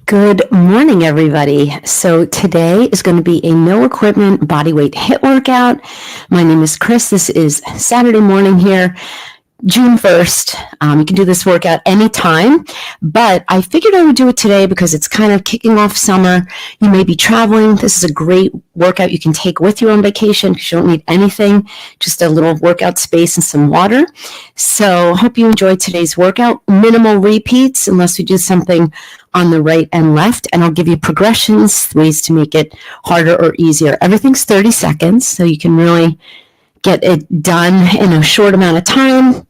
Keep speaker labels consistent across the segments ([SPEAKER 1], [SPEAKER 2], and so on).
[SPEAKER 1] Good morning, everybody. So today is going to be a no equipment bodyweight HIIT workout. My name is Chris. This is Saturday morning here, June 1st. You can do this workout anytime, but I figured I would do it today because it's kind of kicking off summer. You may be traveling. This is a great workout you can take with you on vacation because you don't need anything, just a little workout space and some water. So I hope you enjoyed today's workout. Minimal repeats unless we do something on the right and left, and I'll give you progressions, ways to make it harder or easier. Everything's 30 seconds, so you can really get it done in a short amount of time,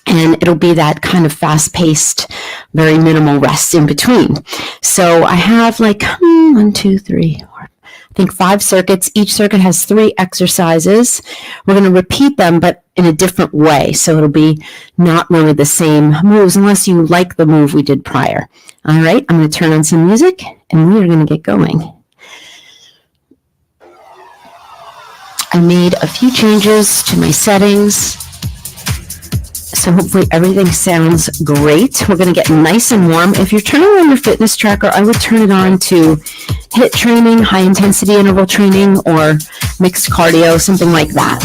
[SPEAKER 1] and it'll be that kind of fast-paced, very minimal rest in between. So I have like 1, 2, 3, 4, I think 5 circuits. Each circuit has 3 exercises. We're going to repeat them, but in a different way. So it'll be not really the same moves unless you like the move we did prior. All right, I'm going to turn on some music and we are going to get going. I made a few changes to my settings, so hopefully everything sounds great. We're going to get nice and warm. If you're turning on your fitness tracker, I would turn it on to HIIT training, high intensity interval training, or mixed cardio, something like that.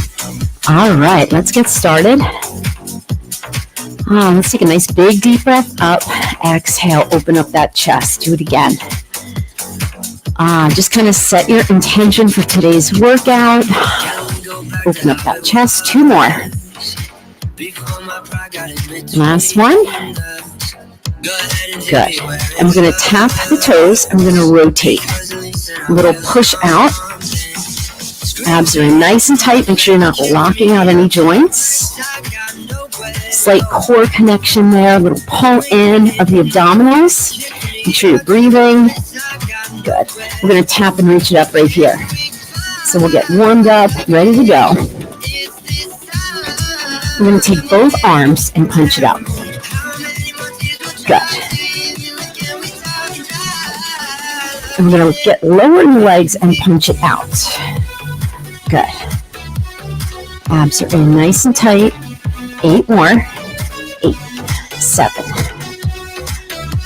[SPEAKER 1] All right, let's get started. Let's take a nice big deep breath up. Exhale, open up that chest. Do it again. Just kind of set your intention for today's workout. Open up that chest. 2 more. Last one. Good. And we're going to tap the toes. I'm going to rotate. A little push out. Abs are in nice and tight. Make sure you're not locking out any joints. Slight core connection there. A little pull in of the abdominals. Make sure you're breathing. Good. We're going to tap and reach it up right here. So we'll get warmed up, ready to go. We're going to take both arms and punch it out. Good. And we're going to get lower in the legs and punch it out. Good. Abs are in nice and tight. 8 more. 8, 7.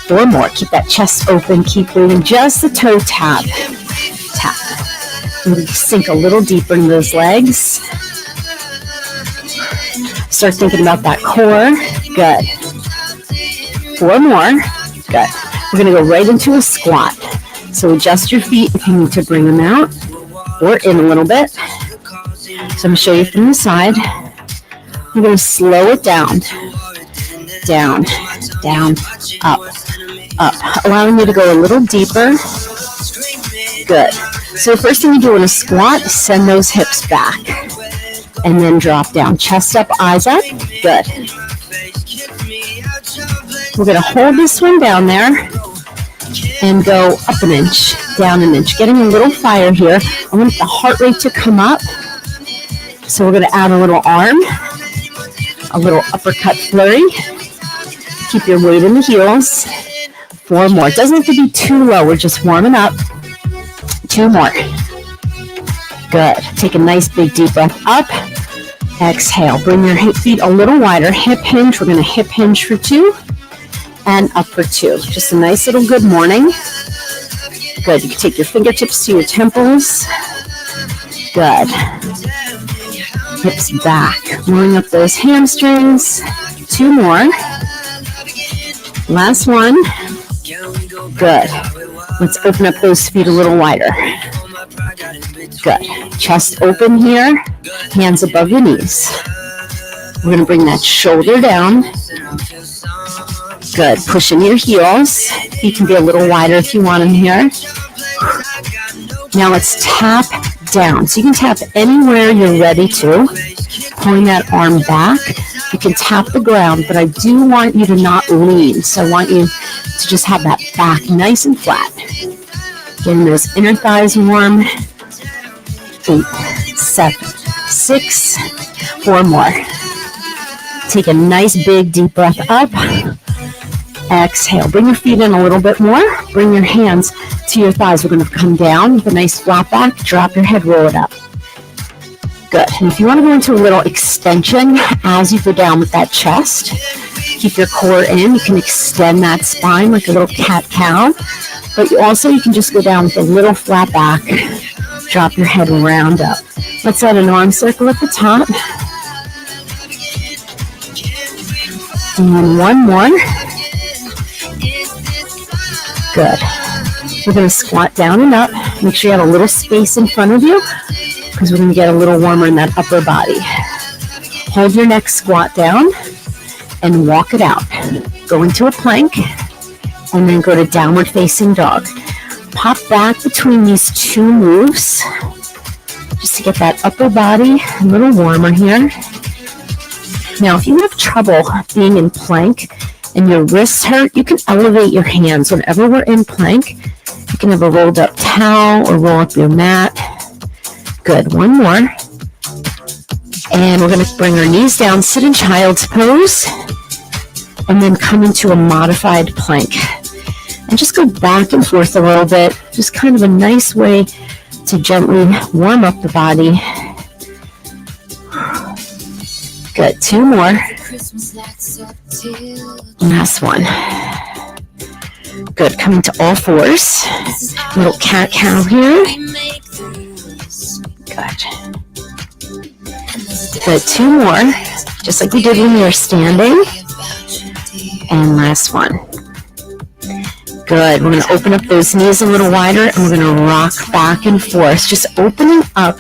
[SPEAKER 1] 4 more. Keep that chest open. Keep breathing. Just the toe tap. Tap. And sink a little deeper in those legs. Start thinking about that core. Good. 4 more. Good. We're going to go right into a squat. So adjust your feet if you need to bring them out or in a little bit. So I'm going to show you from the side. We're going to slow it down. Down, down, up, up. Allowing you to go a little deeper. Good. So the first thing you do in a squat, send those hips back. And then drop down. Chest up, eyes up. Good. We're going to hold this one down there and go up an inch, down an inch. Getting a little fire here. I want the heart rate to come up. So we're going to add a little arm, a little uppercut flurry. Keep your weight in the heels. 4 more. It doesn't have to be too low. We're just warming up. 2 more. Good. Take a nice big deep breath up. Exhale. Bring your hip feet a little wider. Hip hinge. We're going to hip hinge for 2 and up for 2. Just a nice little good morning. Good. You can take your fingertips to your temples. Good. Hips back. Warming up those hamstrings. 2 more. Last one. Good. Let's open up those feet a little wider. Good. Chest open here. Hands above your knees. We're going to bring that shoulder down. Good. Push in your heels. You can be a little wider if you want them here. Now let's tap down. So you can tap anywhere you're ready to. Pulling that arm back. You can tap the ground, but I do want you to not lean. So I want you to just have that back nice and flat. Getting those inner thighs warm. 8, 7, 6, 4 more. Take a nice big deep breath up. Exhale. Bring your feet in a little bit more. Bring your hands to your thighs. We're going to come down with a nice flat back. Drop your head, roll it up. Good. And if you want to go into a little extension as you go down with that chest, keep your core in. You can extend that spine like a little cat-cow. But you can just go down with a little flat back. Drop your head round up. Let's add an arm circle at the top. And one more. Good. We're going to squat down and up. Make sure you have a little space in front of you because we're going to get a little warmer in that upper body. Hold your next squat down and walk it out. Go into a plank and then go to downward facing dog. Pop back between these two moves just to get that upper body a little warmer here. Now, if you have trouble being in plank and your wrists hurt, you can elevate your hands. Whenever we're in plank, you can have a rolled up towel or roll up your mat. Good, one more. And we're going to bring our knees down, sit in child's pose, and then come into a modified plank. And just go back and forth a little bit. Just kind of a nice way to gently warm up the body. Good, two more. Last one. Good, coming to all fours. Little cat-cow here. Good. Good, two more. Just like we did when we were standing. And last one. Good, we're going to open up those knees a little wider and we're going to rock back and forth. Just opening up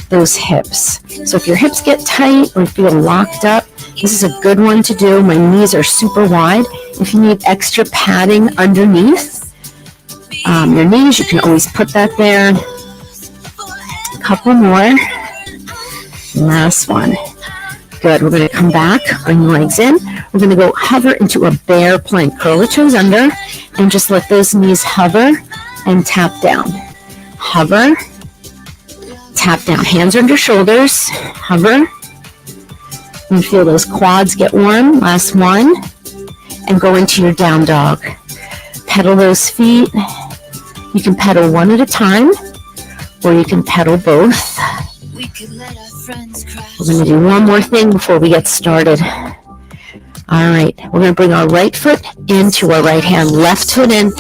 [SPEAKER 1] those hips. So if your hips get tight or feel locked up, this is a good one to do. My knees are super wide. If you need extra padding underneath your knees, you can always put that there. A couple more. Last one. Good. We're going to come back, bring your legs in. We're going to go hover into a bear plank. Curl the toes under and just let those knees hover and tap down. Hover. Tap down. Hands under shoulders. Hover. And feel those quads get warm. Last one. And go into your down dog. Pedal those feet. You can pedal one at a time, or you can pedal both. We're going to do one more thing before we get started. All right. We're going to bring our right foot into our right hand, left foot in,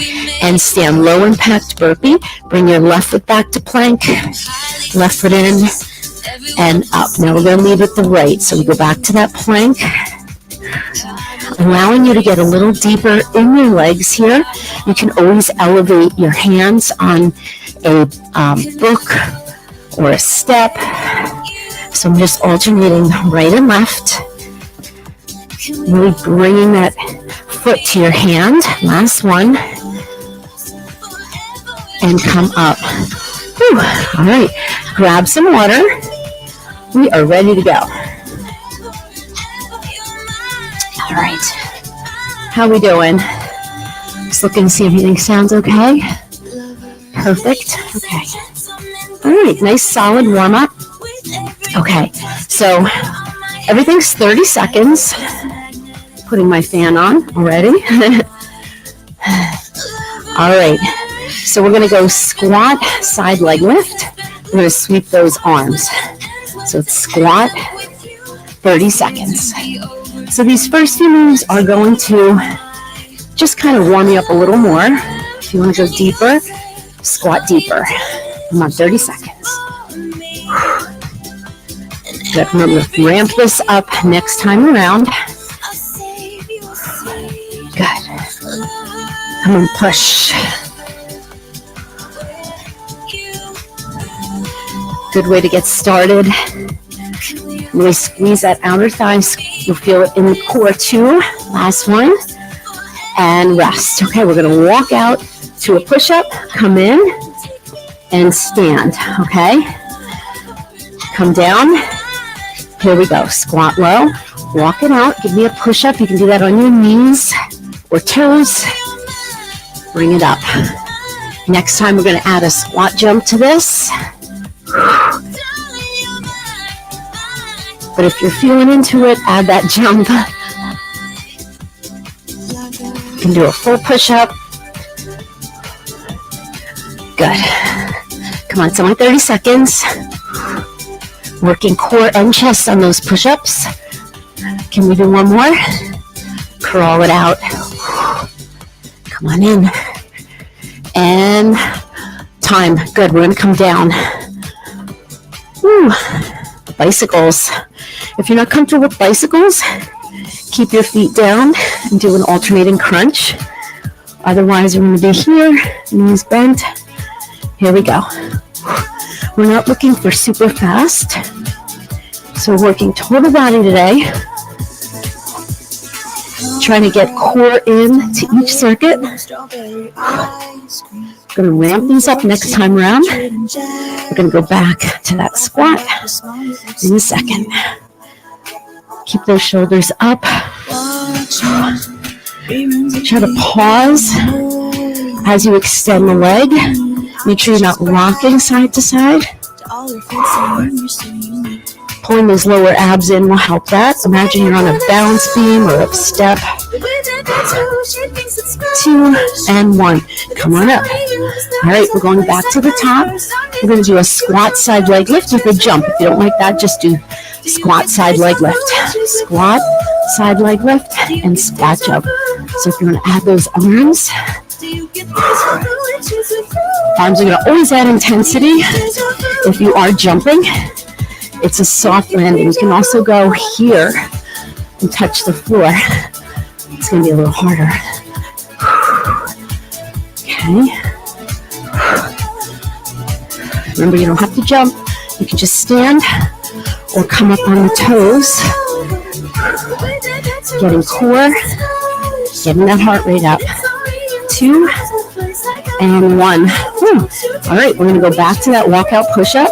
[SPEAKER 1] and stand low impact burpee. Bring your left foot back to plank, left foot in, and up. Now we're going to lead with the right. So we go back to that plank, allowing you to get a little deeper in your legs here. You can always elevate your hands on a book or a step. So I'm just alternating right and left. Really bringing that foot to your hand. Last one. And come up. Whew. All right. Grab some water. We are ready to go. All right. How we doing? Just looking to see if anything sounds okay. Perfect. Okay. All right. Nice solid warm up. Okay. So everything's 30 seconds. Putting my fan on already. All right. So we're going to go squat, side leg lift. We're going to sweep those arms. So it's squat, 30 seconds. So these first few moves are going to just kind of warm you up a little more. If you want to go deeper, squat deeper. Come on, 30 seconds. Good. Remember to ramp this up next time around. Good. Come on, push. Good way to get started. Really squeeze that outer thigh. You'll feel it in the core too. Last one. And rest. Okay, we're going to walk out to a push-up. Come in and stand. Okay? Come down. Here we go. Squat low. Walk it out. Give me a push-up. You can do that on your knees or toes. Bring it up. Next time we're going to add a squat jump to this. But if you're feeling into it, add that jump. You can do a full push-up. Good. Come on, it's only 30 seconds. Working core and chest on those push-ups. Can we do one more? Crawl it out. Come on in. And time. Good. We're going to come down. Woo. Bicycles. If you're not comfortable with bicycles, keep your feet down and do an alternating crunch. Otherwise, we're going to be here, knees bent. Here we go. We're not looking for super fast. So we're working total body today. Trying to get core in to each circuit. Going to ramp these up next time around. We're going to go back to that squat in a second. Keep those shoulders up. Try to pause as you extend the leg. Make sure you're not rocking side to side. Pulling those lower abs in will help that. Imagine you're on a balance beam or a step. 2 and 1. Come on up. All right, we're going back to the top. We're going to do a squat side leg lift with a jump. If you don't like that, just do squat side leg lift. Squat, side leg lift, and squat jump. So if you want to add those arms, arms are going to always add intensity if you are jumping. It's a soft landing. You can also go here and touch the floor. It's going to be a little harder. Okay. Remember, you don't have to jump. You can just stand or come up on the toes. Getting core, getting that heart rate up. 2 and 1. All right, we're going to go back to that walkout push-up.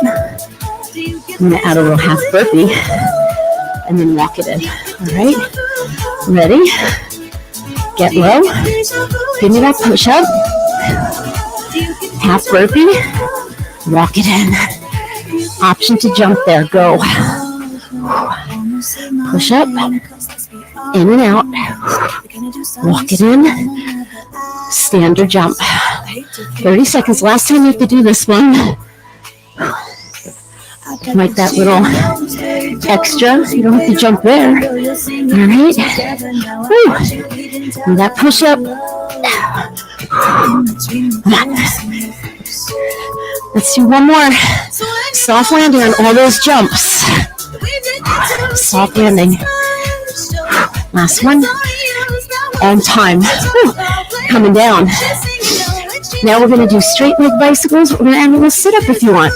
[SPEAKER 1] I'm going to add a little half burpee and then walk it in. All right, ready? Get low. Give me that push-up. Half burpee. Walk it in. Option to jump there. Go. Push up. In and out. Walk it in. Stand or jump. 30 seconds. Last time you have to do this one. Like that little extra. You don't have to jump there. All right. Woo. And that push up. Come on. Let's do one more. Soft landing on all those jumps. Soft landing. Last one. On time. Woo. Coming down. Now we're going to do straight leg bicycles. We're going to add a little sit-up if you want.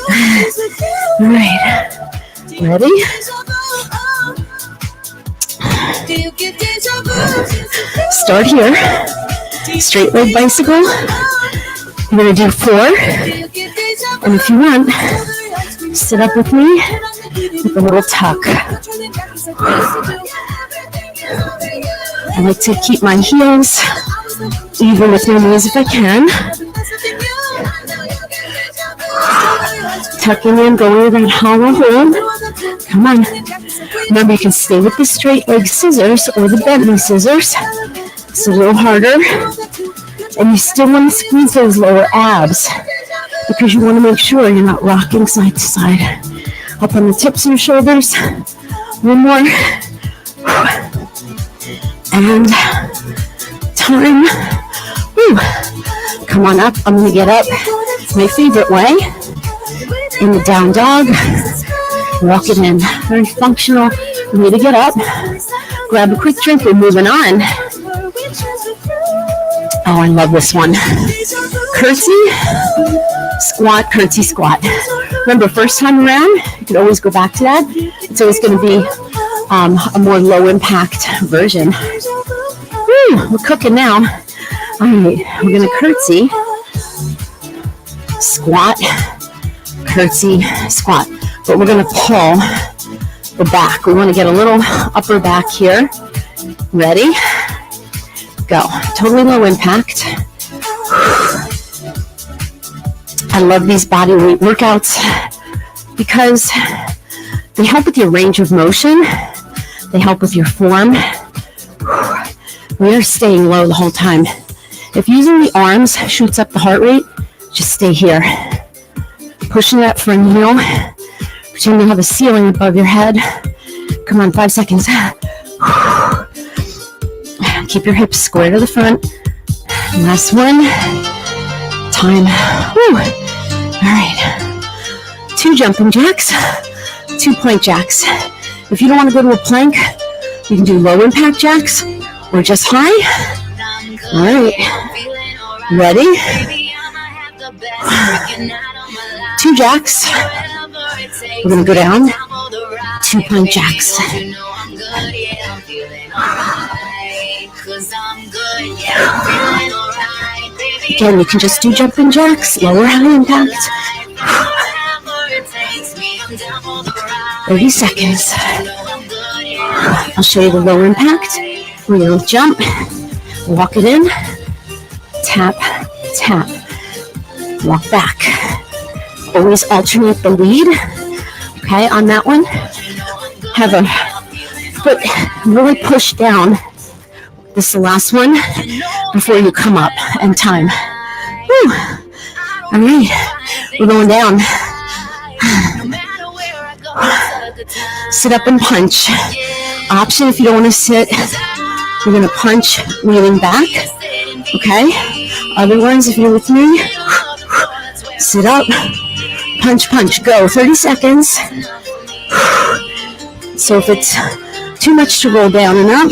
[SPEAKER 1] All right. Ready? Start here. Straight leg bicycle. I'm going to do 4. And if you want, sit up with me with a little tuck. I like to keep my heels even with my knees if I can. Tucking in, going with that hollow hold. Come on. Remember, you can stay with the straight leg scissors or the bent knee scissors. It's a little harder. And you still want to squeeze those lower abs because you want to make sure you're not rocking side to side. Up on the tips of your shoulders. One more. And time. Woo. Come on up. I'm going to get up my favorite way. In the down dog. Walk it in. Very functional. You need to get up. Grab a quick drink. We're moving on. Oh, I love this one. Curtsy, squat, curtsy, squat. Remember, first time around, you can always go back to that. It's always going to be a more low impact version. Woo, we're cooking now. All right, we're going to curtsy, squat, curtsy, squat. But we're going to pull the back. We want to get a little upper back here. Ready? Go. Totally low impact. I love these body weight workouts because they help with your range of motion. They help with your form. We are staying low the whole time. If using the arms shoots up the heart rate, just stay here. Pushing that front heel. Pretend you have a ceiling above your head. Come on, 5 seconds. Keep your hips square to the front. Last one. Time. Woo. All right. 2 jumping jacks, 2 plank jacks. If you don't want to go to a plank, you can do low impact jacks or just high. All right. Ready? 2 jacks. We're going to go down. 2 plank jacks. Again, you can just do jumping jacks, lower high impact. 30 seconds. I'll show you the low impact. We're going to jump, walk it in, tap, tap, walk back. Always alternate the lead. Okay, on that one, have a foot really push down. This is the last one before you come up and time. Whew. All right, we're going down. Sit up and punch. Option if you don't want to sit, you're going to punch leaning back. Okay? Other ones, if you're with me, sit up, punch, punch. Go. 30 seconds. So if it's too much to roll down and up,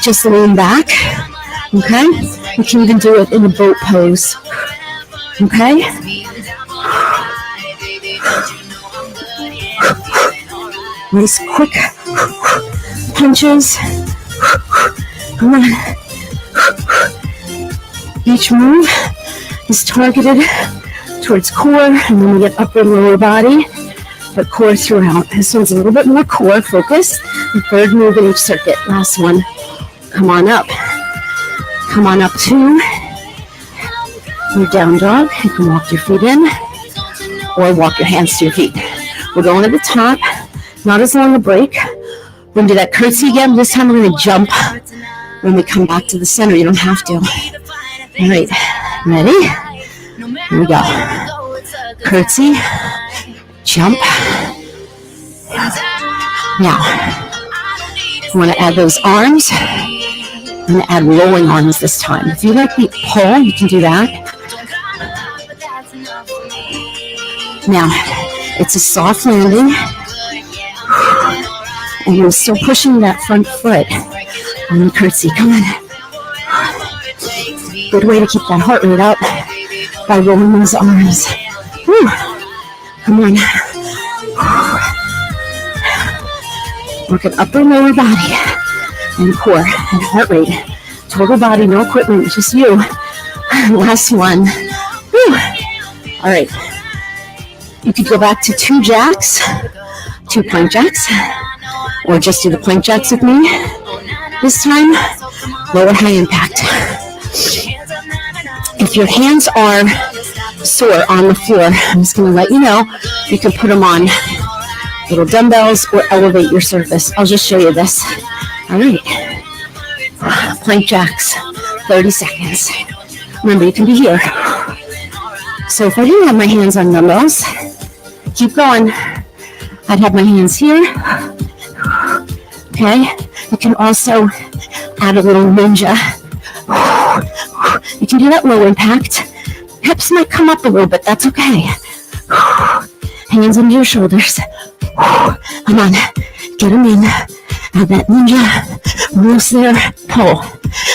[SPEAKER 1] just lean back. Okay? You can even do it in a boat pose. Okay? Nice quick punches. Come on. Each move is targeted towards core, and then we get upper and lower body, but core throughout. This one's a little bit more core focused. The third move in each circuit. Last one. Come on up. Come on up 2. Your down dog. You can walk your feet in or walk your hands to your feet. We're going to the top. Not as long a break. We're going to do that curtsy again. This time we're going to jump when we come back to the center. You don't have to. All right. Ready? Here we go. Curtsy. Jump. Now, I want to add those arms. I'm going to add rolling arms this time. If you like the pull, you can do that. Now, it's a soft landing. And you're still pushing that front foot on the curtsy. Come on. Good way to keep that heart rate up by rolling those arms. Woo. Come on. Working upper and lower body and core and heart rate. Total body, no equipment, just you. Last one. Woo. All right. You could go back to 2 jacks, 2 plank jacks, or just do the plank jacks with me. This time, lower high impact. If your hands are sore on the floor, I'm just going to let you know, you can put them on little dumbbells or elevate your surface. I'll just show you this. All right. Plank jacks, 30 seconds. Remember, you can be here. So if I didn't have my hands on dumbbells, keep going. I'd have my hands here. Okay. You can also add a little ninja. You can do that low impact. Hips might come up a little bit. That's okay. Hands under your shoulders. Come on. Get them in. Add that ninja. Loose there. Pull.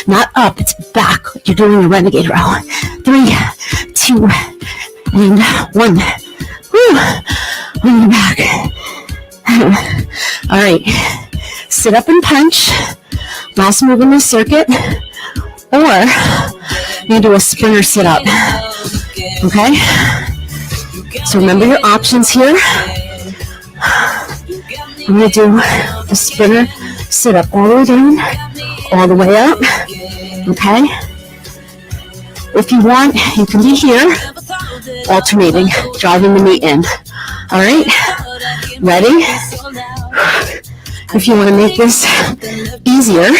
[SPEAKER 1] Not up. It's back. You're doing a renegade row. 3, 2, and 1. Woo. On your back. All right. Sit up and punch. Last move in this circuit. Or you can do a sprinter sit up. Okay? So remember your options here. I'm going to do a sprinter sit up all the way down, all the way up. Okay? If you want, you can be here, alternating, driving the knee in. All right? Ready? If you want to make this easier,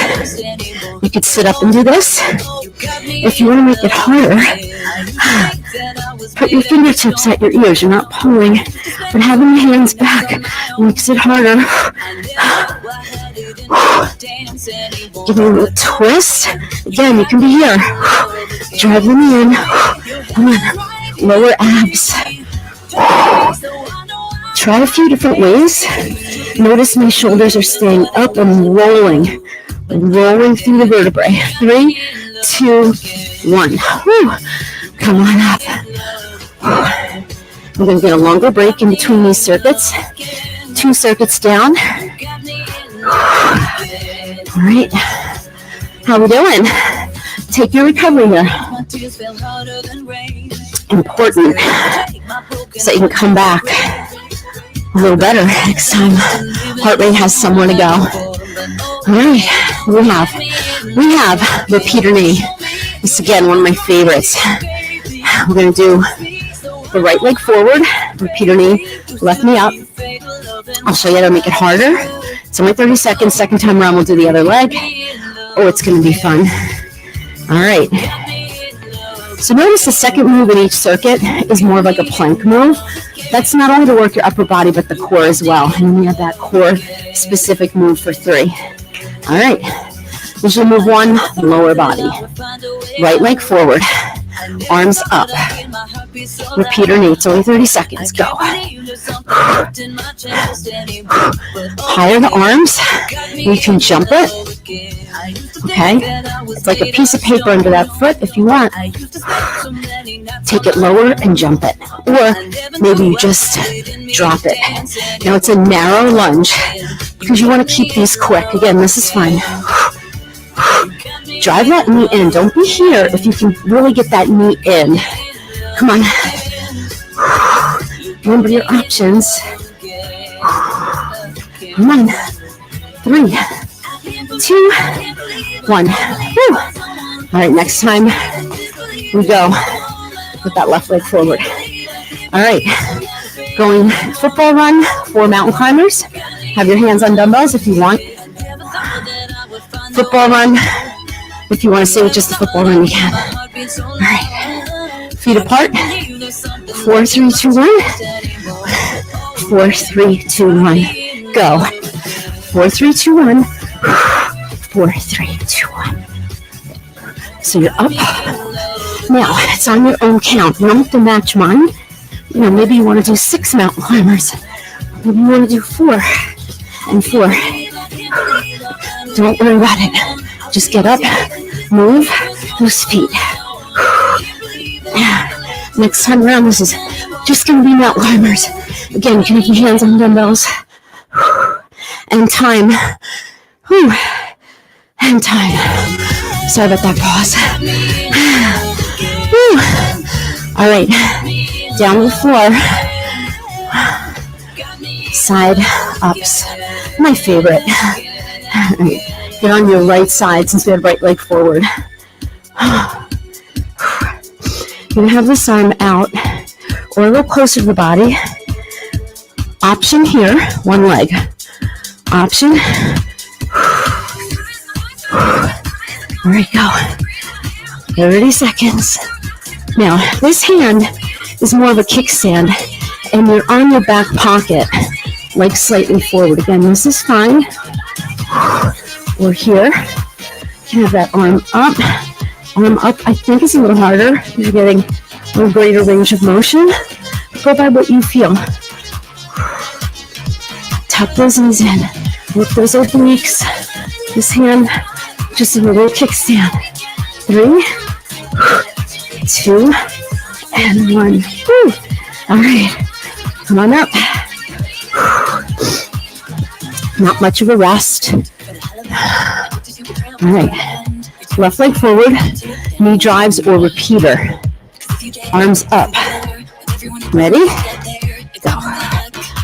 [SPEAKER 1] you could sit up and do this. If you want to make it harder, put your fingertips at your ears. You're not pulling, but having your hands back makes it harder. Give me a little twist. Again, you can be here. Drive the knee in. Come on. Lower abs. Try a few different ways. Notice my shoulders are staying up and rolling through the vertebrae. 3, 2, 1. Whew. Come on up. I'm going to get a longer break in between these circuits. 2 circuits down. All right. How we doing? Take your recovery here. Important so you can come back a little better next time. Heart rate has somewhere to go. All right. We have repeater knee. This is, again, one of my favorites. We're going to do the right leg forward, repeater knee, left knee up. I'll show you how to make it harder. It's only 30 seconds. Second time around, we'll do the other leg. Oh, it's going to be fun. All right. So notice the second move in each circuit is more of like a plank move. That's not only to work your upper body, but the core as well. And then we have that core specific move for 3. All right. Usually move 1, lower body. Right leg forward. Arms up. Repeater knee. It's only 30 seconds. Go. Higher the arms. You can jump it. Okay? It's like a piece of paper under that foot if you want. Take it lower and jump it. Or maybe you just drop it. Now it's a narrow lunge because you want to keep these quick. Again, this is fine. Drive that knee in. Don't be here if you can really get that knee in. Come on. Remember your options. Come on. 3, 2, 1. Woo. All right, next time we go with that left leg forward. All right. Going football run for mountain climbers. Have your hands on dumbbells if you want. Football run. If you want to stay with just the football run, you can. All right. Feet apart. 4, 3, 2, 1. 4, 3, 2, 1. Go. 4, 3, 2, 1. 4, 3, 2, 1. So you're up. Now, it's on your own count. You don't have to match mine. Maybe you want to do 6 mountain climbers. Maybe you want to do 4 and 4. Don't worry about it. Just get up, move those feet. Next time around, this is just going to be mountain climbers. Again, you can have your hands on dumbbells. And time. And time. Sorry about that pause. All right. Down on the floor. Side ups. My favorite. Get on your right side since we have right leg forward. You're going to have this arm out or a little closer to the body. Option here, one leg. Option. There we go. 30 seconds. Now, this hand is more of a kickstand, and you're on your back pocket, leg slightly forward. Again, this is fine. We're here. You can have that arm up. Arm up, I think, is a little harder. You're getting a little greater range of motion. Go by what you feel. Tuck those knees in. Work those obliques. This hand, just a little kickstand. 3, 2, and 1. Woo. All right. Come on up. Not much of a rest. All right. Left leg forward, knee drives or repeater. Arms up. Ready? Go.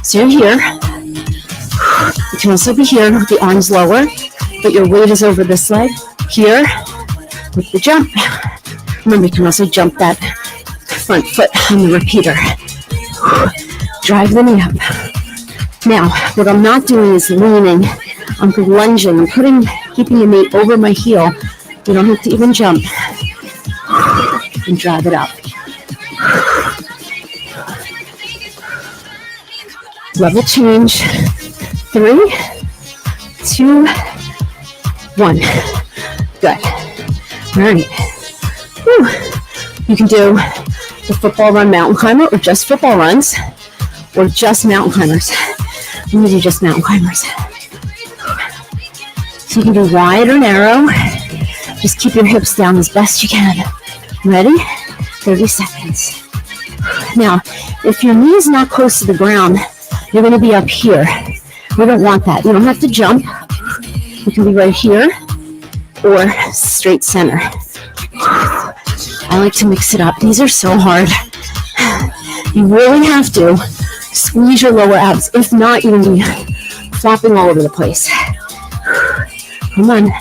[SPEAKER 1] So you're here. You can also be here with the arms lower, but your weight is over this leg. Here with the jump. Remember, you can also jump that front foot on the repeater. Drive the knee up. Now, what I'm not doing is leaning. I'm lunging. I'm keeping the knee over my heel. You don't have to even jump. And drive it up. Level change. 3, 2, 1. Good. All right. Whew. You can do the football run mountain climber or just football runs or just mountain climbers. I'm going to do just mountain climbers. So you can do wide or narrow. Just keep your hips down as best you can. Ready? 30 seconds. Now, if your knee is not close to the ground, you're going to be up here. We don't want that. You don't have to jump. You can be right here or straight center. I like to mix it up. These are so hard. You really have to squeeze your lower abs. If not, you're going to be flopping all over the place. Come on.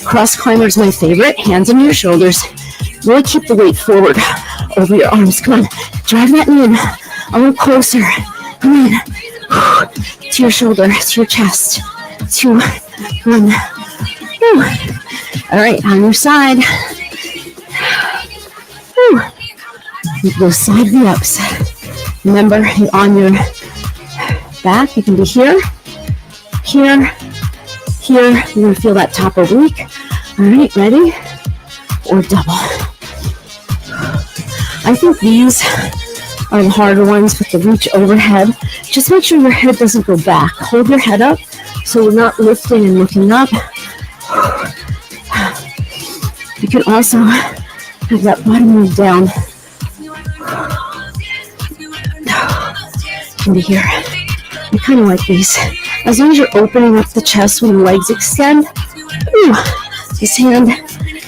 [SPEAKER 1] Cross climber is my favorite. Hands on your shoulders. Really keep the weight forward over your arms. Come on. Drive that knee in a little closer. Come on. To your shoulder, to your chest. 2, 1. All right, on your side. You go side V ups. Remember, you're on your back. You can be here, here, here. You're going to feel that top oblique. All right, ready? Or double. I think these are the harder ones with the reach overhead. Just make sure your head doesn't go back. Hold your head up so we're not lifting and looking up. You can also have that bottom move down. Can be here. I kind of like these. As long as you're opening up the chest when the legs extend. Ooh, this hand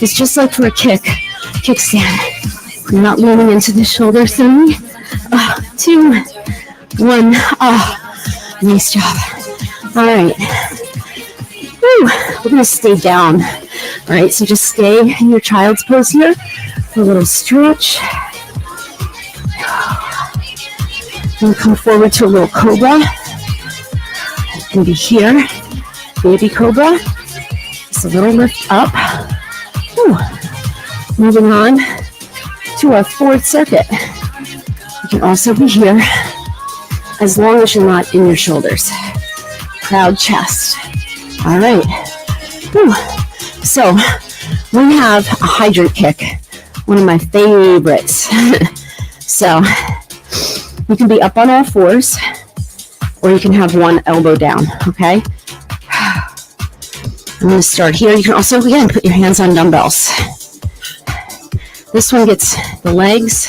[SPEAKER 1] is just like for a kickstand. You're not leaning into the shoulder. 3, 2, 1. Nice job. All right. Woo. We're going to stay down. All right, so just stay in your child's pose here for a little stretch. And come forward to a little cobra. You can be here. Baby cobra. Just a little lift up. Woo. Moving on to our 4th circuit. You can also be here as long as you're not in your shoulders. Proud chest. All right. Whew. So we have a hydrant kick, one of my favorites. So you can be up on all fours or you can have one elbow down, okay? I'm going to start here. You can also, again, put your hands on dumbbells. This one gets the legs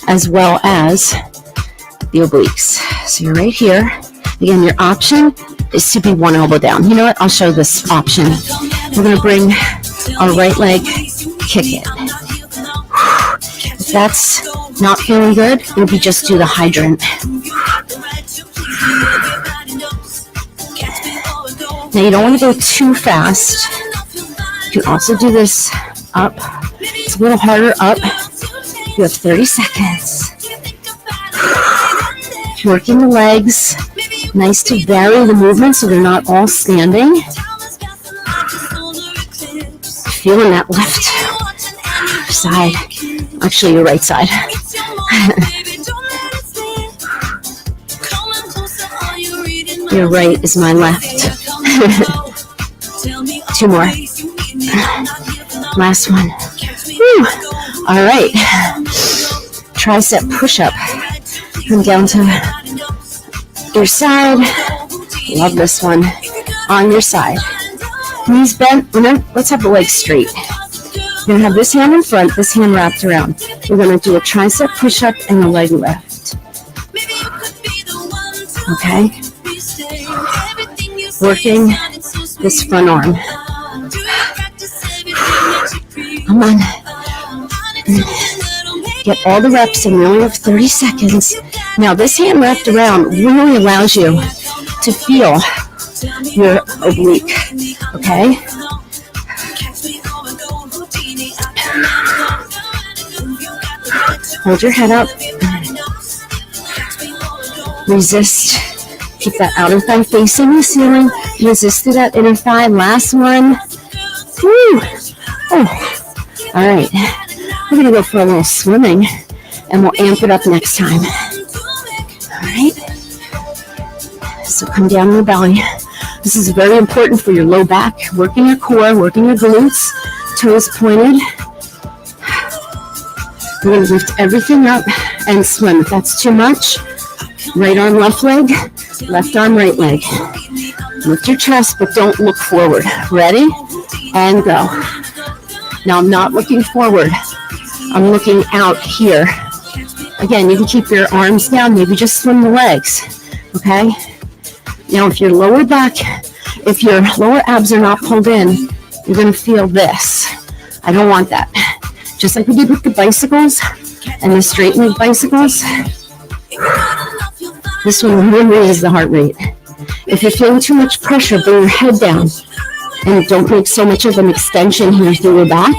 [SPEAKER 1] as well as the obliques. So you're right here. Again, your option is to be one elbow down. You know what? I'll show this option. We're going to bring our right leg, kick it. If that's not feeling good, maybe just do the hydrant. Now you don't want to go too fast. You can also do this up. It's a little harder up. You have 30 seconds. Working the legs. Nice to vary the movement so they're not all standing. Feeling that left side. Actually, your right side. Your right is my left. 2 more. Last one. Whew. All right. Tricep push-up. Come down to your side. Love this one. On your side. Knees bent. Remember, let's have the legs straight. You're going to have this hand in front, this hand wrapped around. We're going to do a tricep push-up and a leg lift. Okay? Working this front arm. Come on. Get all the reps in. We only have 30 seconds. Now, this hand wrapped around really allows you to feel your oblique. Okay? Hold your head up. Resist. Keep that outer thigh facing the ceiling. Resist to that inner thigh. Last one. Woo. Oh. All right. We're going to go for a little swimming, and we'll amp it up next time. All right. So come down on the belly. This is very important for your low back, working your core, working your glutes, toes pointed. We're going to lift everything up and swim. If that's too much, right arm, left leg, left arm, right leg. Lift your chest, but don't look forward. Ready? And go. Now I'm not looking forward. I'm looking out here. Again, you can keep your arms down, maybe just swim the legs. Okay? Now if your lower back, if your lower abs are not pulled in, you're going to feel this. I don't want that. Just like we did with the bicycles and the straight leg bicycles. This one really raises the heart rate. If you're feeling too much pressure, bring your head down and don't make so much of an extension here through your back.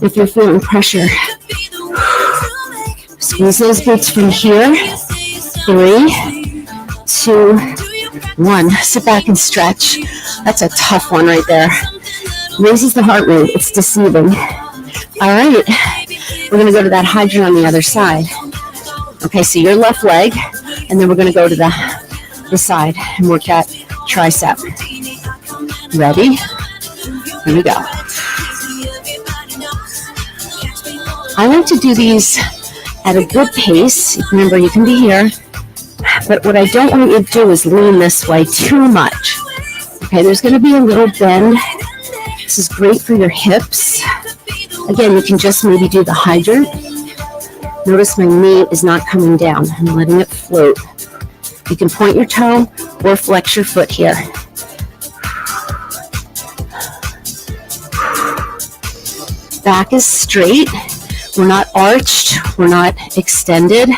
[SPEAKER 1] If you're feeling pressure, squeeze those glutes from here. 3, 2, 1. Sit back and stretch. That's a tough one right there. Raises the heart rate. It's deceiving. All right. We're going to go to that hydrant on the other side. Okay, so your left leg, and then we're going to go to the side and work that tricep. Ready? Here we go. I like to do these at a good pace. Remember, you can be here, but what I don't want you to do is lean this way too much. Okay, there's going to be a little bend. This is great for your hips. Again, you can just maybe do the hydrant. Notice my knee is not coming down. I'm letting it float. You can point your toe or flex your foot here. Back is straight. We're not arched. We're not extended.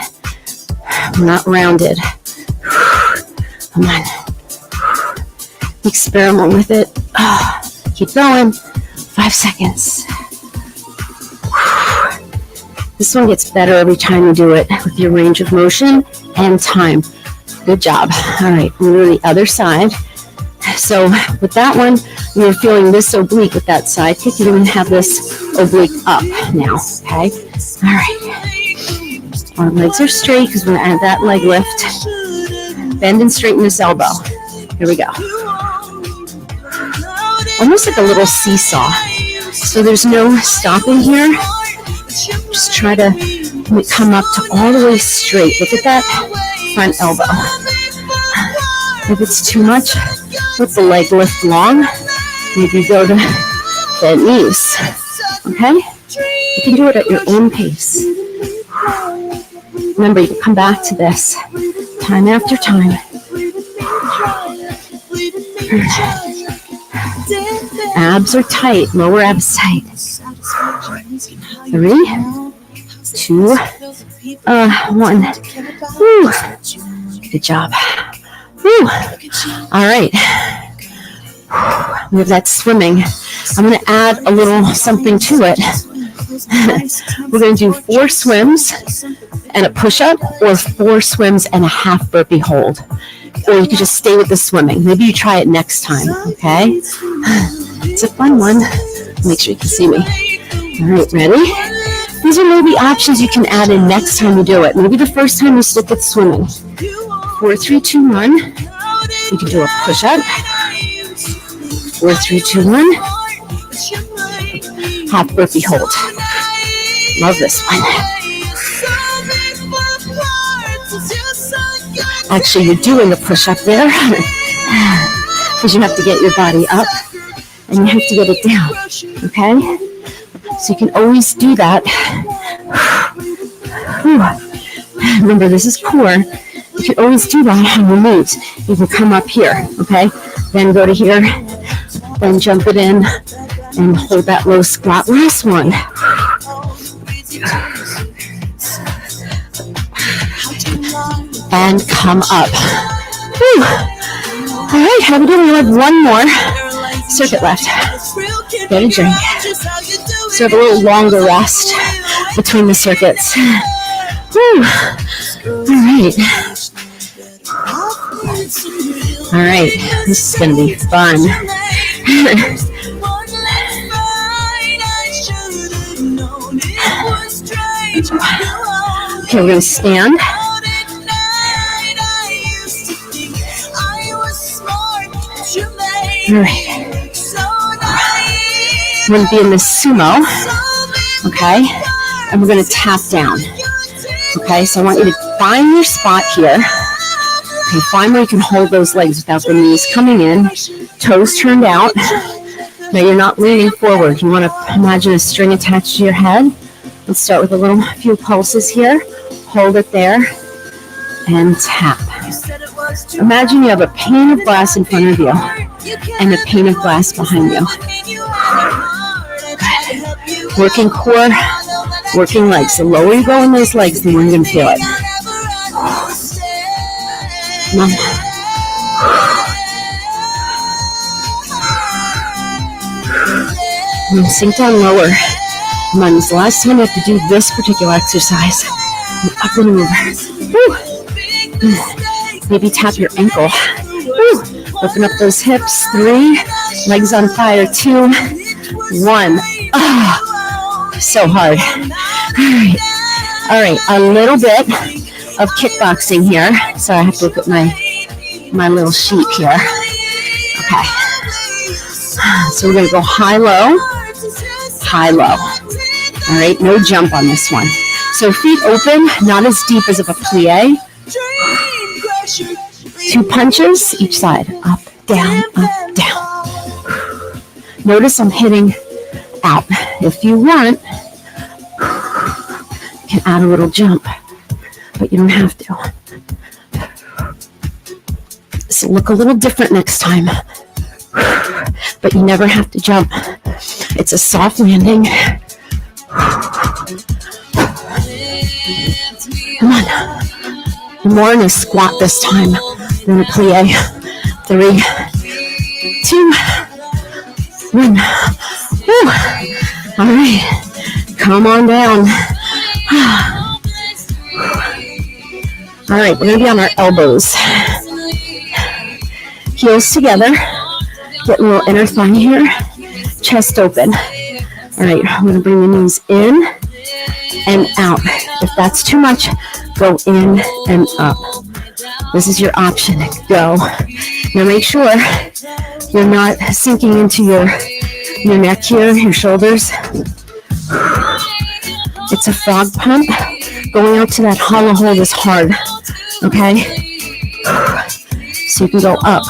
[SPEAKER 1] We're not rounded. Come on. Experiment with it. Keep going. 5 seconds. This one gets better every time you do it with your range of motion and time. Good job. All right, we'll go to the other side. So with that one, you're feeling this oblique with that side kick. You're going to have this oblique up now, okay? All right. Our legs are straight because we're going to add that leg lift. Bend and straighten this elbow. Here we go. Almost like a little seesaw. So there's no stopping here. Just try to come up to all the way straight. Look at that front elbow. If it's too much, let the leg lift long. Maybe go to bent knees. Okay? You can do it at your own pace. Remember, you can come back to this time after time. Abs are tight, lower abs tight. 3, 2, 1. Woo. Good job. Woo. All right. We have that swimming. I'm going to add a little something to it. We're going to do 4 swims and a push-up, or 4 swims and a half burpee hold. Or you could just stay with the swimming. Maybe you try it next time, okay? It's a fun one. Make sure you can see me. All right, ready? These are maybe options you can add in next time you do it. Maybe the first time you stick with swimming. 4, 3, 2, 1. You can do a push-up. 4, 3, 2, 1. Half burpee hold. Love this one. Actually, you're doing a push-up there because you have to get your body up and you have to get it down, okay? So you can always do that. Remember, this is core. You can always do that on your knees. You can come up here, okay? Then go to here, then jump it in and hold that low squat. Last one. And come up. Whew. All right, how are we doing? We have one more circuit left. Get a drink. So have a little longer rest between the circuits. Whew. All right, this is going to be fun. Okay, we're going to stand. All right. I'm going to be in this sumo. Okay. And we're going to tap down. Okay. So I want you to find your spot here. Okay. Find where you can hold those legs without the knees coming in. Toes turned out. Now you're not leaning forward. You want to imagine a string attached to your head. Let's start with a few pulses here. Hold it there and tap. Imagine you have a pane of glass in front of you and a pane of glass behind you. Good. Working core, working legs. The lower you go in those legs, the more you're going to feel it. Come on. Sink down lower. Come on, it's the last time you have to do this particular exercise. Up and over. Woo. Maybe tap your ankle. Woo. Open up those hips. 3. Legs on fire. 2. 1. Oh, so hard. All right. A little bit of kickboxing here. So I have to look at my little sheet here. Okay. So we're going to go high-low. High-low. All right, no jump on this one. So feet open, not as deep as of a plie. 2 punches each side. Up, down, up, down. Notice I'm hitting out. If you want, you can add a little jump, but you don't have to. So look a little different next time. But you never have to jump. It's a soft landing. Come on. More in a squat this time than a plie. 3, 2, 1. Woo. All right. Come on down. All right. We're going to be on our elbows. Heels together. Get a little inner thigh here. Chest open. All right, I'm going to bring the knees in and out. If that's too much, go in and up. This is your option. Go. Now make sure you're not sinking into your neck here, your shoulders. It's a frog pump. Going out to that hollow hold is hard. Okay? So you can go up.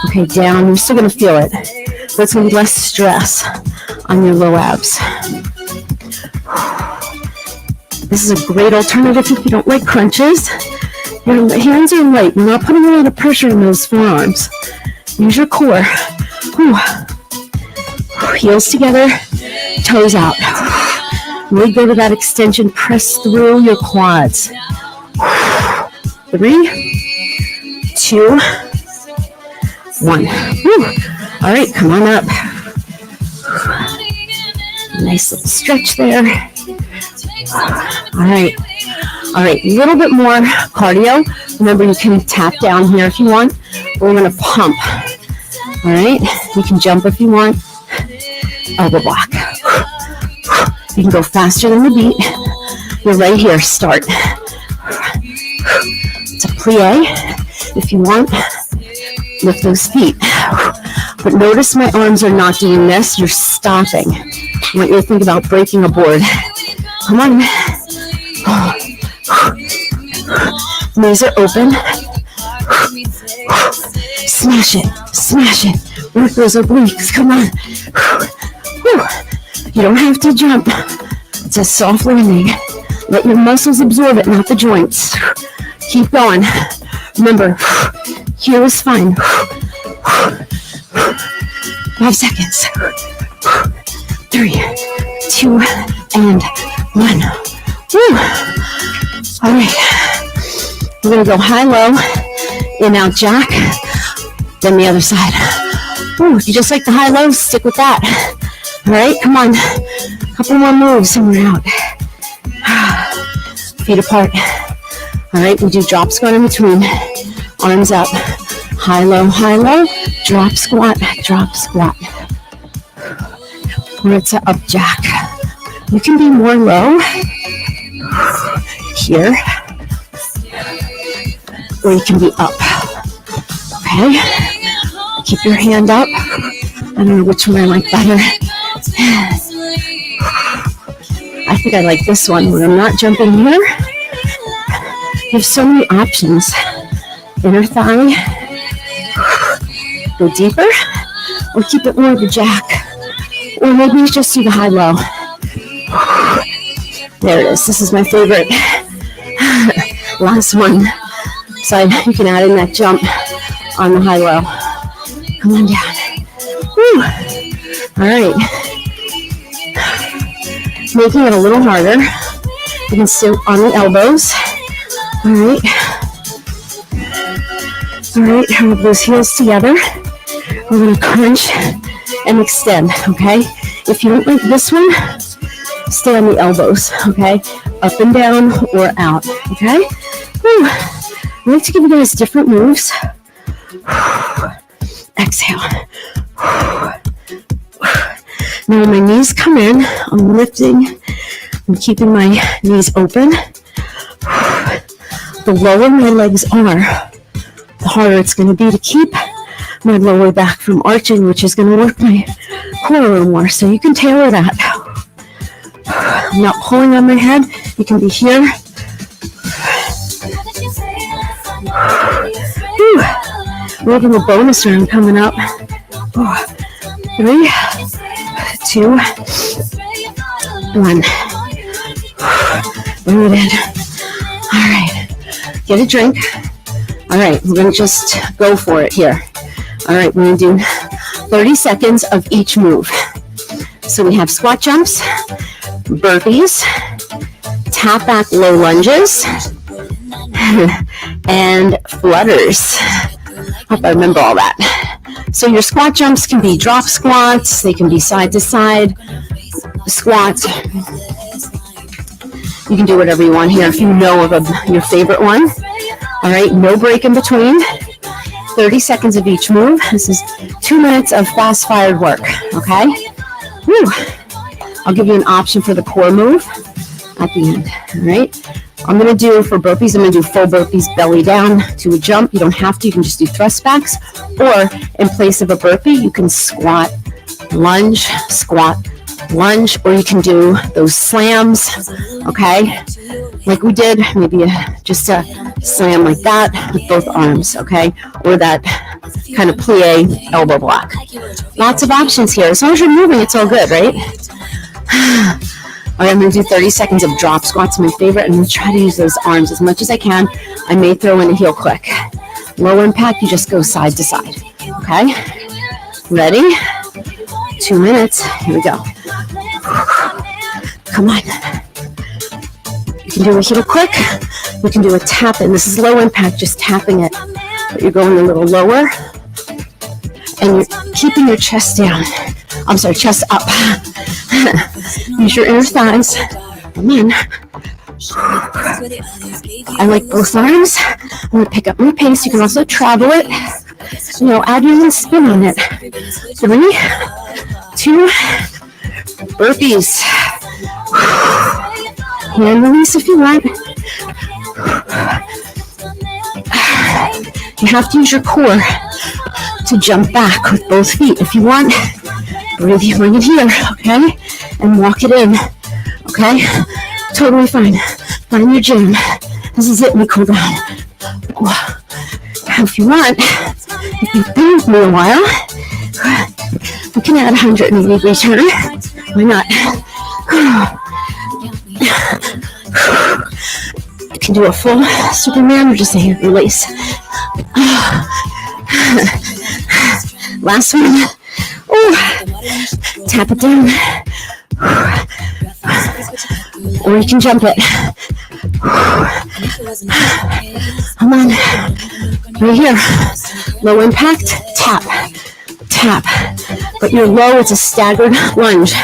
[SPEAKER 1] Okay, down. You're still going to feel it. But it's going to be less stress on your low abs. This is a great alternative if you don't like crunches. Your hands are light. You're not putting a lot of pressure on those forearms. Use your core. Heels together, toes out. Really go to that extension. Press through your quads. 3, 2, 1. Woo. All right, come on up. Nice little stretch there. All right, a little bit more cardio. Remember, you can tap down here if you want. We're going to pump. All right, you can jump if you want. Elbow block. You can go faster than the beat. You're right here. Start. It's a plie. If you want, lift those feet. But notice my arms are not doing this. You're stopping. I want you to think about breaking a board. Come on. Knees are open. Smash it. Smash it. Work those obliques. Come on. You don't have to jump. It's a soft landing. Let your muscles absorb it, not the joints. Keep going. Remember, here is fine. 5 seconds. 3, 2, and 1. Woo. All right. We're going to go high-low, in-out jack, then the other side. Woo. If you just like the high-low, stick with that. All right, come on. A couple more moves and we're out. Feet apart. All right, we do drop squat in between. Arms up. High-low, drop squat, drop squat. Or it's an up jack. You can be more low here, or you can be up. Okay? Keep your hand up. I don't know which one I like better. I think I like this one where I'm not jumping here. You have so many options. Inner thigh. Go deeper. Or keep it more of a jack. Or maybe just do the high-low. There it is. This is my favorite. Last one. So you can add in that jump on the high-low. Come on down. Woo. All right. Making it a little harder. You can sit on the elbows. All right. All right. Have those heels together. We're going to crunch and extend, okay? If you don't like this one, stay on the elbows, okay? Up and down or out, okay? Woo. I like to give you guys different moves. Exhale. Now when my knees come in, I'm lifting. I'm keeping my knees open. The lower my legs are, the harder it's going to be to keep my lower back from arching, which is going to work my core a little more. So you can tailor that. I'm not pulling on my head. You can be here. Whew. We have a little bonus round coming up. 3, 2, 1. Bring it in. All right. Get a drink. All right. We're going to just go for it here. All right. We're going to do 30 seconds of each move. So we have squat jumps, burpees, tap back low lunges, and flutters. Hope I remember all that. So your squat jumps can be drop squats. They can be side to side squats. You can do whatever you want here if you know of your favorite one. All right, no break in between. 30 seconds of each move. This is 2 minutes of fast-fired work, okay? Woo. I'll give you an option for the core move at the end, all right? I'm going to do, for burpees, I'm going to do full burpees, belly down to a jump. You don't have to. You can just do thrust backs. Or in place of a burpee, you can squat, lunge, or you can do those slams, okay? Like we did, maybe just a slam like that with both arms, okay? Or that kind of plie elbow block. Lots of options here. As long as you're moving, it's all good, right? All right, I'm going to do 30 seconds of drop squats, my favorite. I'm going to try to use those arms as much as I can. I may throw in a heel click. Low impact, you just go side to side, okay? Ready? 2 minutes. Here we go. Come on. You can do a heel click. You can do a tap in. This is low impact, just tapping it. But you're going a little lower. And you're keeping your chest down. I'm sorry, chest up. Use your inner thighs. Come on. I like both arms. I'm going to pick up my pace. You can also travel it. Add your little spin on it. 3, 2, burpees. Hand release if you want. You have to use your core to jump back with both feet. If you want, bring it here, okay? And walk it in, okay? Totally fine. Find your jam. This is it, we cool down. If you want, if you've been with me a while, we can add 180 degree turn. Why not? You can do a full Superman or just a release. Last one. Tap it down. Or you can jump it. Come on. Right here. Low impact. Tap. But you're low. It's a staggered lunge.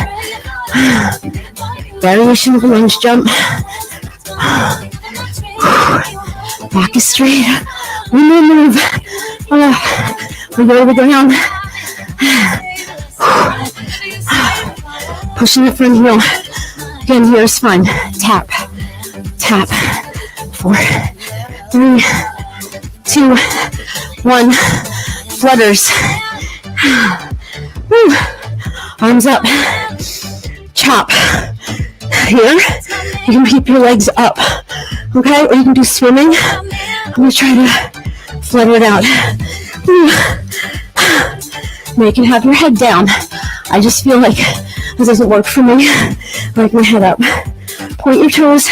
[SPEAKER 1] Variation of a lunge jump. Back is straight. One more move. We go to the ground. Pushing the front heel. Again, here is fun. Tap. 4, 3, 2, 1. Flutters. Woo. Arms up. Chop. Here, you can keep your legs up. Okay, or you can do swimming. I'm going to try to flutter it out. Woo. Now you can have your head down. I just feel like this doesn't work for me. I like my head up. Point your toes,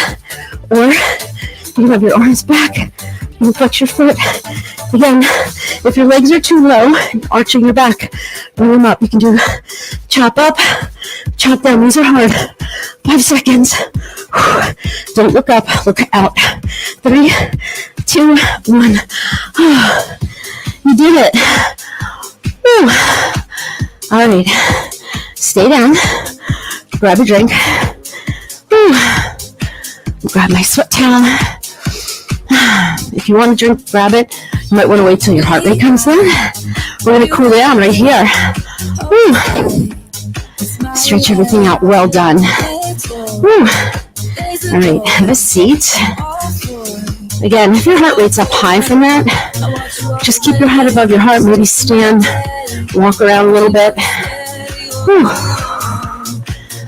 [SPEAKER 1] or you can have your arms back. You can flex your foot. Again, if your legs are too low, arching your back, bring them up. You can do chop up, chop down. These are hard. 5 seconds. Don't look up, look out. 3, 2, 1. You did it. Woo. All right, stay down, grab a drink. Woo. Grab my sweat towel. If you want to drink, grab it. You might want to wait till your heart rate comes down. We're going to cool down right here. Woo. Stretch everything out. Well done. Woo. All right, have a seat. Again, if your heart rate's up high from that, just keep your head above your heart. Maybe stand, walk around a little bit. Whew.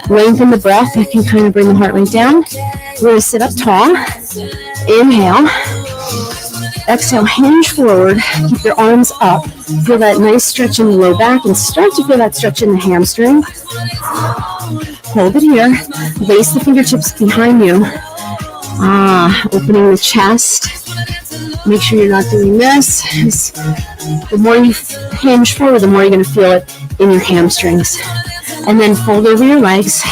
[SPEAKER 1] Lengthen the breath. You can kind of bring the heart rate down. We're going to sit up tall. Inhale. Exhale, hinge forward. Keep your arms up. Feel that nice stretch in the low back and start to feel that stretch in the hamstring. Hold it here. Lace the fingertips behind you. Opening the chest. Make sure you're not doing this. The more you hinge forward, the more you're going to feel it in your hamstrings. And then fold over your legs.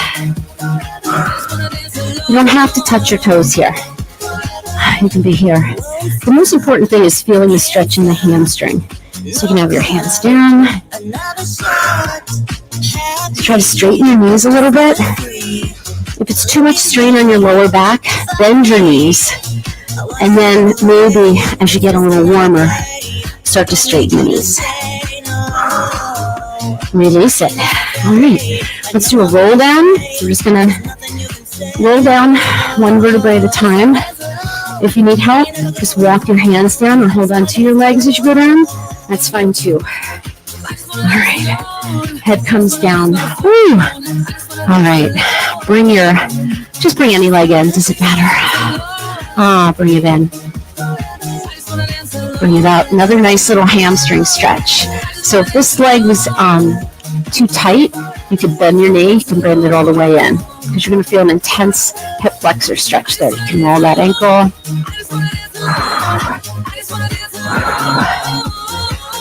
[SPEAKER 1] You don't have to touch your toes here. You can be here. The most important thing is feeling the stretch in the hamstring. So you can have your hands down. Try to straighten your knees a little bit. If it's too much strain on your lower back, bend your knees. And then maybe as you get a little warmer, start to straighten the knees. Release it. All right, let's do a roll down. We're just going to roll down one vertebrae at a time. If you need help, just walk your hands down or hold on to your legs as you go down. That's fine too. All right, head comes down. Woo. All right, just bring any leg in, doesn't matter. Bring it in. Bring it out. Another nice little hamstring stretch. So if this leg was too tight, you could bend your knee, you can bend it all the way in, because you're going to feel an intense hip flexor stretch there. You can roll that ankle.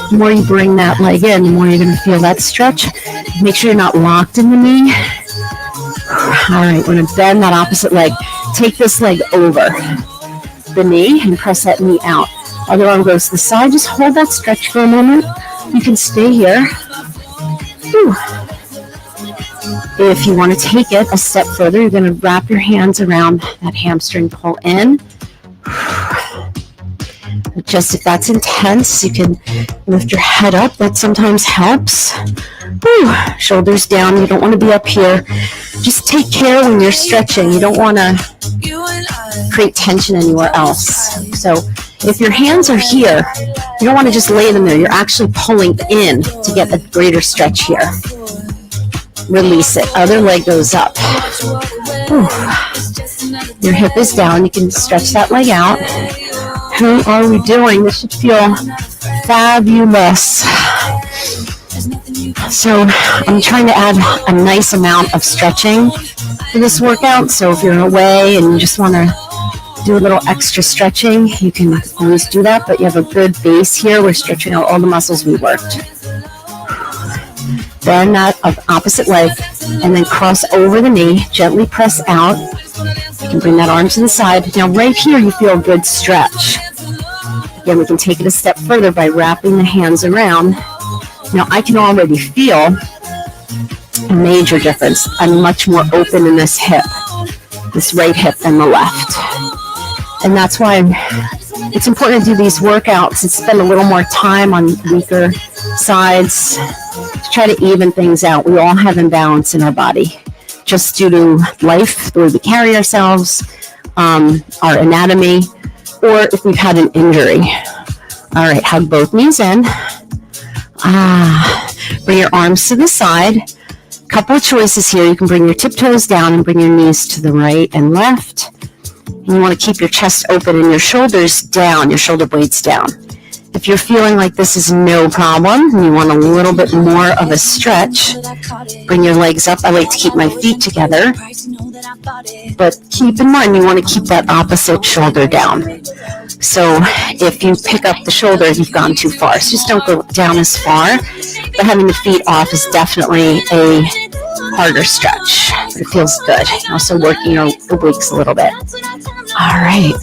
[SPEAKER 1] The more you bring that leg in, the more you're going to feel that stretch. Make sure you're not locked in the knee. All right, we're going to bend that opposite leg. Take this leg over the knee and press that knee out. Other arm goes to the side. Just hold that stretch for a moment. You can stay here. Whew. If you want to take it a step further, you're going to wrap your hands around that hamstring, pull in. Just if that's intense, you can lift your head up. That sometimes helps. Whew. Shoulders down. You don't want to be up here. Just take care when you're stretching. You don't want to create tension anywhere else. So if your hands are here, you don't want to just lay them there. You're actually pulling in to get a greater stretch here. Release it. Other leg goes up. Whew. Your hip is down. You can stretch that leg out. How are we doing? This should feel fabulous. So I'm trying to add a nice amount of stretching to this workout. So if you're away and you just want to do a little extra stretching, you can always do that. But you have a good base here. We're stretching out all the muscles we worked. Bend that opposite leg and then cross over the knee. Gently press out. You can bring that arm to the side. Now right here you feel a good stretch. Again, we can take it a step further by wrapping the hands around. Now I can already feel a major difference. I'm much more open in this hip, this right hip than the left. And that's why it's important to do these workouts and spend a little more time on weaker sides to try to even things out. We all have imbalance in our body just due to life, the way we carry ourselves, our anatomy, or if we've had an injury. All right, hug both knees in. Bring your arms to the side. Couple of choices here. You can bring your tiptoes down and bring your knees to the right and left. And you want to keep your chest open and your shoulders down, your shoulder blades down. If you're feeling like this is no problem and you want a little bit more of a stretch, bring your legs up. I like to keep my feet together, but keep in mind you want to keep that opposite shoulder down. So if you pick up the shoulder, you've gone too far. So just don't go down as far, but having the feet off is definitely a harder stretch, but it feels good. Also working your obliques a little bit. All right.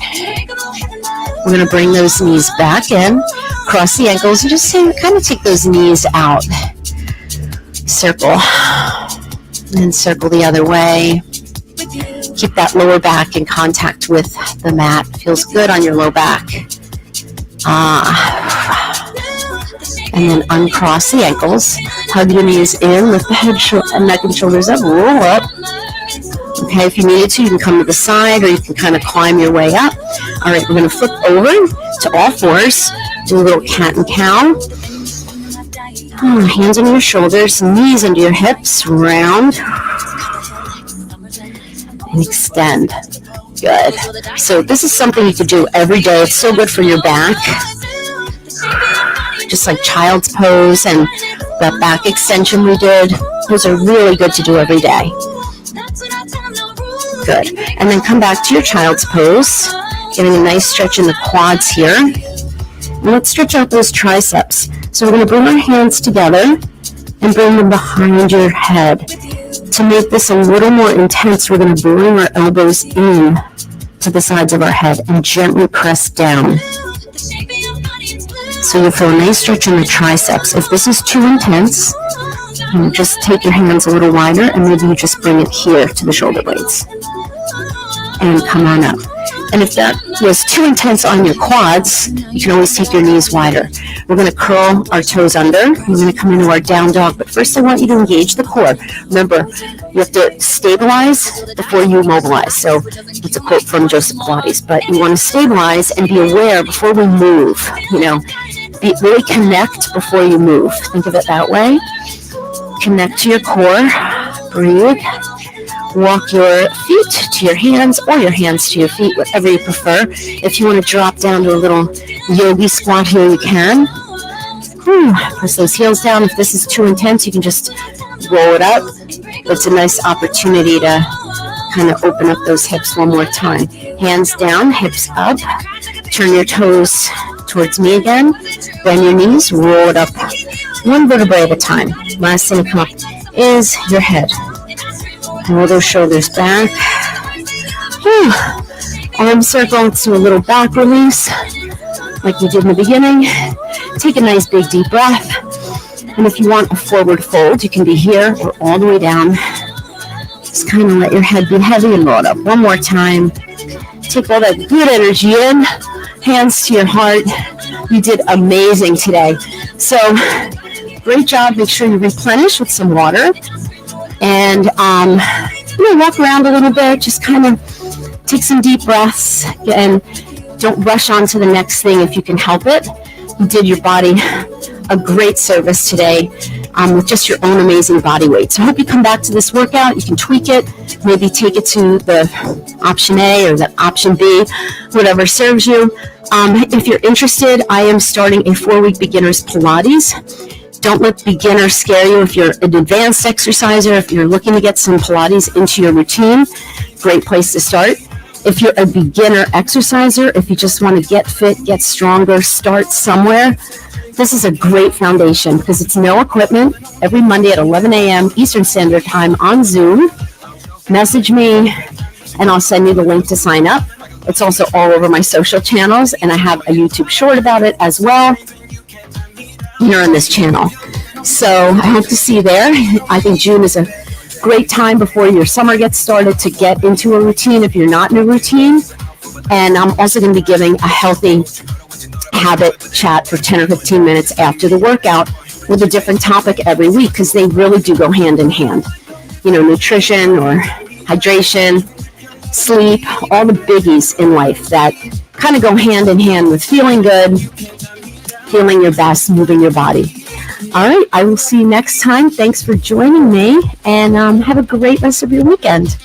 [SPEAKER 1] We're going to bring those knees back in, cross the ankles, and just kind of take those knees out. Circle, and then circle the other way. Keep that lower back in contact with the mat. Feels good on your low back. And then uncross the ankles. Hug your knees in, lift the head, neck, and shoulders up, roll up. Okay, if you needed to, you can come to the side or you can kind of climb your way up. All right, we're going to flip over to all fours. Do a little cat and cow. Hands under your shoulders, knees under your hips, round. And extend. Good. So this is something you could do every day. It's so good for your back. Just like child's pose and that back extension we did. Those are really good to do every day. Good. And then come back to your child's pose, getting a nice stretch in the quads here. And let's stretch out those triceps. So we're going to bring our hands together and bring them behind your head. To make this a little more intense, we're going to bring our elbows in to the sides of our head and gently press down. So you'll feel a nice stretch in the triceps. If this is too intense, you just take your hands a little wider and maybe you just bring it here to the shoulder blades. And come on up. And if that was too intense on your quads, you can always take your knees wider. We're going to curl our toes under. We're going to come into our down dog. But first I want you to engage the core. Remember, you have to stabilize before you mobilize. So it's a quote from Joseph Pilates. But you want to stabilize and be aware before we move. Really connect before you move. Think of it that way. Connect to your core. Breathe. Walk your feet to your hands or your hands to your feet, whatever you prefer. If you want to drop down to a little yogi squat here, you can. Press those heels down. If this is too intense, you can just roll it up. It's a nice opportunity to kind of open up those hips one more time. Hands down, hips up. Turn your toes towards me again. Bend your knees, roll it up one vertebrae at a time. Last thing to come up is your head. Roll those shoulders back. Arm circle. Let's do a little back release like we did in the beginning. Take a nice big deep breath. And if you want a forward fold, you can be here or all the way down. Just kind of let your head be heavy and roll it up. One more time. Take all that good energy in. Hands to your heart. You did amazing today. So great job. Make sure you replenish with some water. And walk around a little bit, just kind of take some deep breaths, and don't rush on to the next thing if you can help it. You did your body a great service today with just your own amazing body weight. So I hope you come back to this workout. You can tweak it, maybe take it to the option A or the option B, whatever serves you. If you're interested, I am starting a 4-week beginner's Pilates. Don't let beginner scare you. If you're an advanced exerciser, if you're looking to get some Pilates into your routine, great place to start. If you're a beginner exerciser, if you just want to get fit, get stronger, start somewhere, this is a great foundation because it's no equipment. Every Monday at 11 a.m. Eastern Standard Time on Zoom. Message me and I'll send you the link to sign up. It's also all over my social channels, and I have a YouTube short about it as well here on this channel. So I hope to see you there. I think June is a great time before your summer gets started to get into a routine if you're not in a routine. And I'm also going to be giving a healthy habit chat for 10 or 15 minutes after the workout with a different topic every week because they really do go hand in hand. Nutrition or hydration, sleep, all the biggies in life that kind of go hand in hand with feeling good, feeling your best, moving your body. All right. I will see you next time. Thanks for joining me, and have a great rest of your weekend.